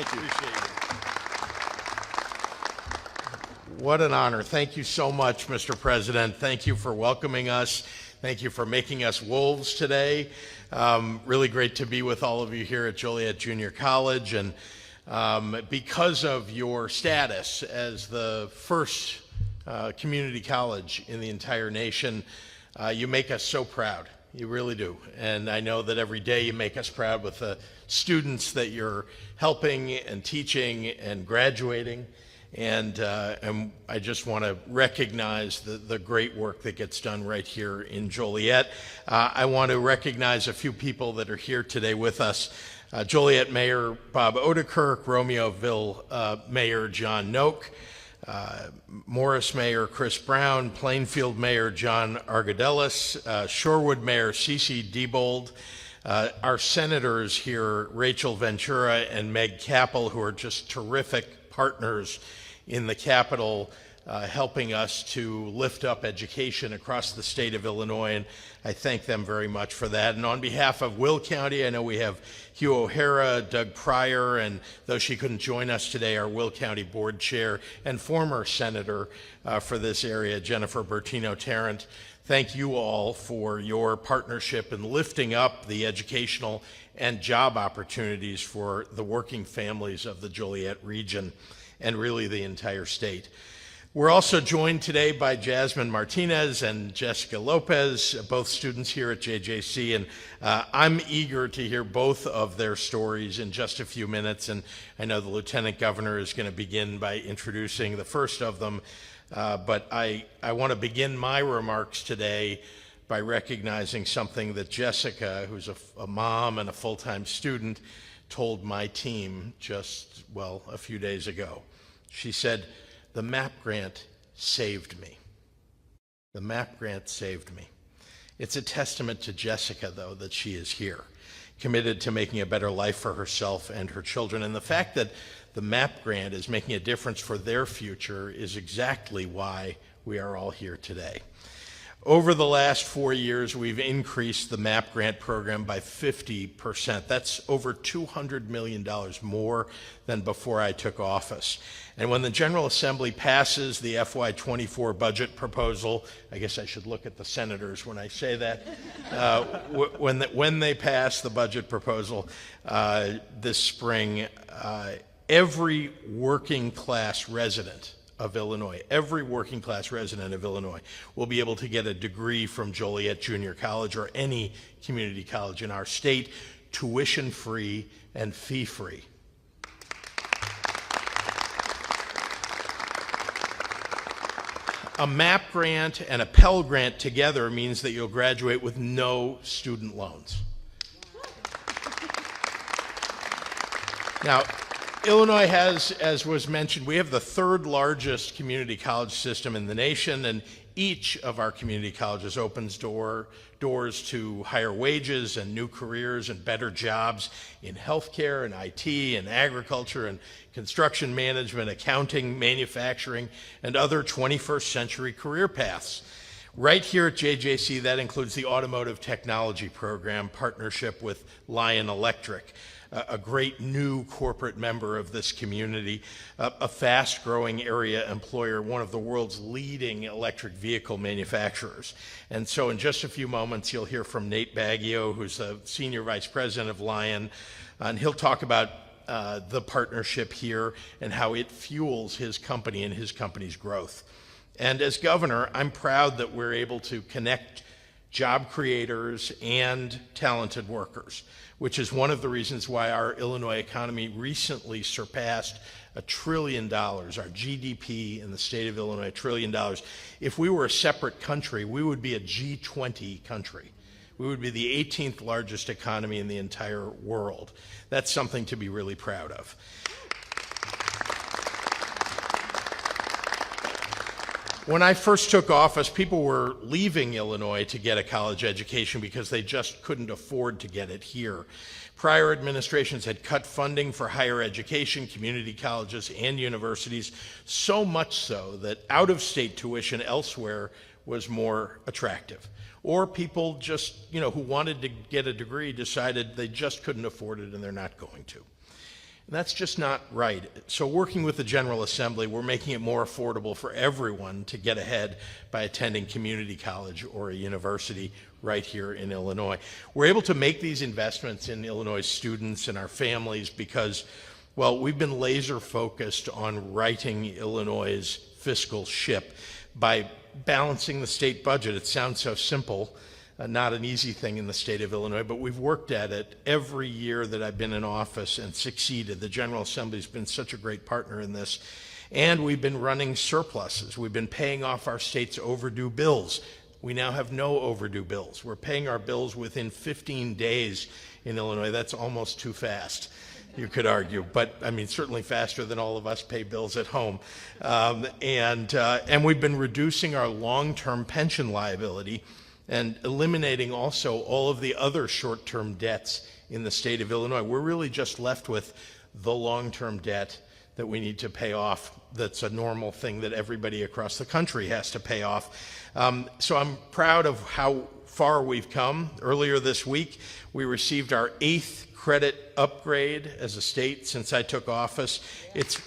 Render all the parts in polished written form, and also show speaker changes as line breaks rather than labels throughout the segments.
Thank you.
Appreciate it.
What an honor. Thank you so much, Mr. President. Thank you for welcoming us. Thank you for making us wolves today. Really great to be with all of you here at Joliet Junior College. And because of your status as the first community college in the entire nation, you make us so proud. You really do. And I know that every day you make us proud with the students that you're helping and teaching and graduating. And I just want to recognize the great work that gets done right here in Joliet. I want to recognize a few people that are here today with us. Joliet Mayor Bob Odekirk, Romeoville Mayor John Noak, Morris Mayor Chris Brown, Plainfield Mayor John Argodelis, Shorewood Mayor Cece Diebold, our senators here, Rachel Ventura and Meg Capel, who are just terrific partners in the Capitol, helping us to lift up education across the state of Illinois, and I thank them very much for that. And on behalf of Will County, I know we have Hugh O'Hara, Doug Pryor, and though she couldn't join us today, our Will County Board Chair and former Senator for this area, Jennifer Bertino-Tarrant. Thank you all for your partnership in lifting up the educational and job opportunities for the working families of the Joliet region and really the entire state. We're also joined today by Jasmine Martinez and Jessica Lopez, both students here at JJC, and I'm eager to hear both of their stories in just a few minutes, and I know the Lieutenant Governor is going to begin by introducing the first of them, but I want to begin my remarks today by recognizing something that Jessica, who's a mom and a full-time student, told my team just, well, a few days ago. She said, "The MAP grant saved me. The MAP grant saved me." It's a testament to Jessica, though, that she is here, committed to making a better life for herself and her children. And the fact that the MAP grant is making a difference for their future is exactly why we are all here today. Over the last 4 years, we've increased the MAP grant program by 50%. That's over $200 million more than before I took office. And when the General Assembly passes the FY24 budget proposal, I guess I should look at the senators when I say that, when they pass the budget proposal this spring, every working class resident of Illinois, every working class resident of Illinois will be able to get a degree from Joliet Junior College or any community college in our state, tuition-free and fee-free. A MAP grant and a Pell Grant together means that you'll graduate with no student loans. Now, Illinois has, as was mentioned, we have the third largest community college system in the nation, and each of our community colleges opens doors to higher wages and new careers and better jobs in healthcare and IT and agriculture and construction management, accounting, manufacturing, and other 21st century career paths. Right here at JJC, that includes the Automotive Technology Program partnership with Lion Electric, a great new corporate member of this community, a fast-growing area employer, one of the world's leading electric vehicle manufacturers. And so in just a few moments, you'll hear from Nate Baggio, who's the Senior Vice President of Lion, and he'll talk about the partnership here and how it fuels his company and his company's growth. And as governor, I'm proud that we're able to connect job creators and talented workers, which is one of the reasons why our Illinois economy recently surpassed $1 trillion, our GDP in the state of Illinois, $1 trillion. If we were a separate country, we would be a G20 country. We would be the 18th largest economy in the entire world. That's something to be really proud of. When I first took office, people were leaving Illinois to get a college education because they just couldn't afford to get it here. Prior administrations had cut funding for higher education, community colleges, and universities, so much so that out-of-state tuition elsewhere was more attractive. Or people just, who wanted to get a degree decided they just couldn't afford it and they're not going to. And that's just not right. So working with the General Assembly, we're making it more affordable for everyone to get ahead by attending community college or a university right here in Illinois. We're able to make these investments in Illinois students and our families because, well, we've been laser focused on righting Illinois' fiscal ship by balancing the state budget. It sounds so simple. Not an easy thing in the state of Illinois, but we've worked at it every year that I've been in office and succeeded. The General Assembly's been such a great partner in this. And we've been running surpluses. We've been paying off our state's overdue bills. We now have no overdue bills. We're paying our bills within 15 days in Illinois. That's almost too fast, you could argue, but I mean, certainly faster than all of us pay bills at home. And we've been reducing our long-term pension liability and eliminating also all of the other short-term debts in the state of Illinois. We're really just left with the long-term debt that we need to pay off. That's a normal thing that everybody across the country has to pay off. So I'm proud of how far we've come. Earlier this week, we received our 8th credit upgrade as a state since I took office. It's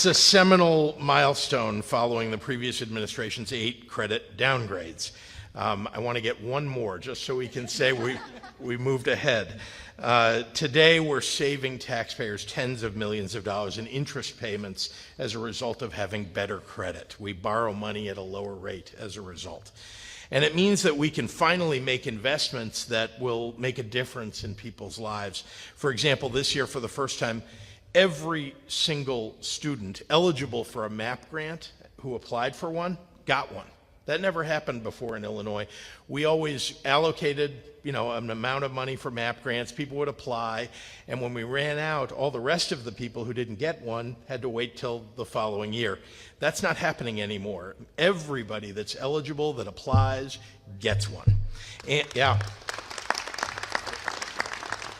a seminal milestone following the previous administration's 8 credit downgrades. I want to get one more just so we can say we moved ahead. Today we're saving taxpayers tens of millions of dollars in interest payments as a result of having better credit. We borrow money at a lower rate as a result. And it means that we can finally make investments that will make a difference in people's lives. For example, this year for the first time, every single student eligible for a MAP grant who applied for one got one. That never happened before in Illinois. We always allocated, an amount of money for MAP grants. People would apply, and when we ran out, all the rest of the people who didn't get one had to wait till the following year. That's not happening anymore. Everybody that's eligible that applies gets one.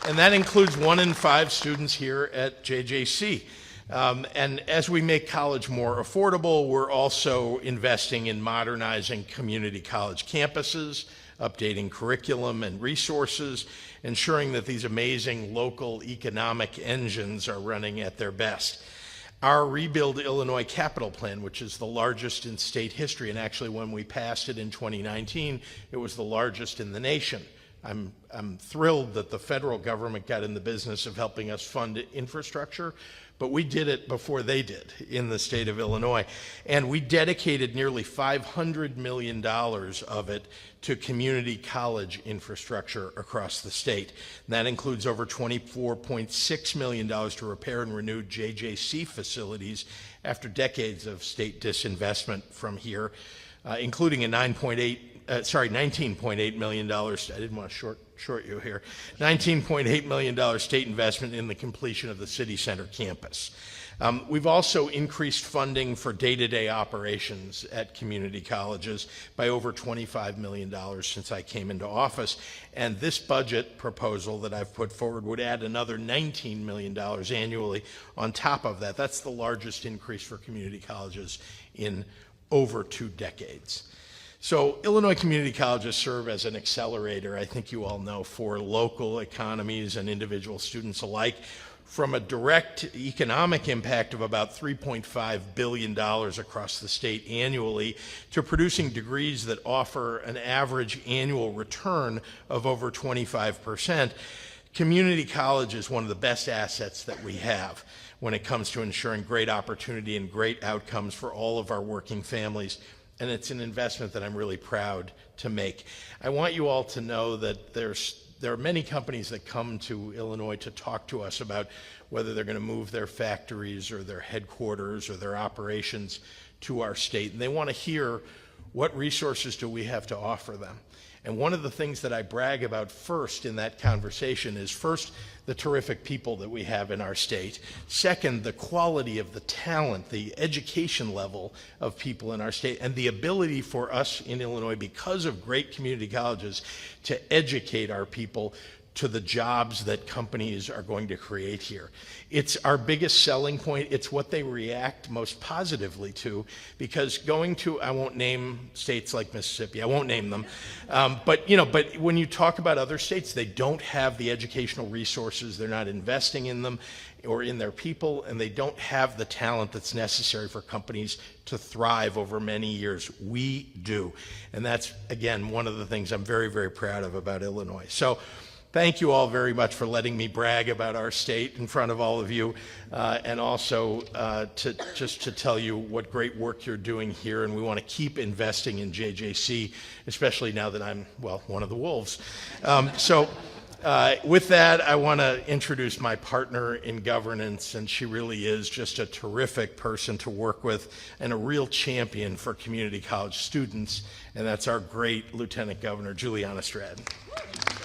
And that includes 1 in 5 students here at JJC. And as we make college more affordable, we're also investing in modernizing community college campuses, updating curriculum and resources, ensuring that these amazing local economic engines are running at their best. Our Rebuild Illinois Capital Plan, which is the largest in state history, and actually when we passed it in 2019, it was the largest in the nation. I'm thrilled that the federal government got in the business of helping us fund infrastructure, but we did it before they did in the state of Illinois. And we dedicated nearly $500 million of it to community college infrastructure across the state. And that includes over $24.6 million to repair and renew JJC facilities after decades of state disinvestment from here, including a $19.8 million, I didn't want to short you here, $19.8 million state investment in the completion of the city center campus. We've also increased funding for day-to-day operations at community colleges by over $25 million since I came into office. And this budget proposal that I've put forward would add another $19 million annually on top of that. That's the largest increase for community colleges in over 2 decades. So Illinois community colleges serve as an accelerator, I think you all know, for local economies and individual students alike, from a direct economic impact of about $3.5 billion across the state annually to producing degrees that offer an average annual return of over 25%. Community college is one of the best assets that we have when it comes to ensuring great opportunity and great outcomes for all of our working families. And it's an investment that I'm really proud to make. I want you all to know that there are many companies that come to Illinois to talk to us about whether they're going to move their factories or their headquarters or their operations to our state. And they want to hear what resources do we have to offer them. And one of the things that I brag about first in that conversation is first, the terrific people that we have in our state. Second, the quality of the talent, the education level of people in our state, and the ability for us in Illinois, because of great community colleges, to educate our people to the jobs that companies are going to create here. It's our biggest selling point. It's what they react most positively to, because going to, I won't name states like Mississippi, I won't name them, but when you talk about other states, they don't have the educational resources, they're not investing in them or in their people, and they don't have the talent that's necessary for companies to thrive over many years. We do. And that's, again, one of the things I'm very, very proud of about Illinois. So thank you all very much for letting me brag about our state in front of all of you, and also to tell you what great work you're doing here, and we want to keep investing in JJC, especially now that I'm, well, one of the wolves. With that, I want to introduce my partner in governance, and she really is just a terrific person to work with and a real champion for community college students, and that's our great Lieutenant Governor, Juliana Stratton.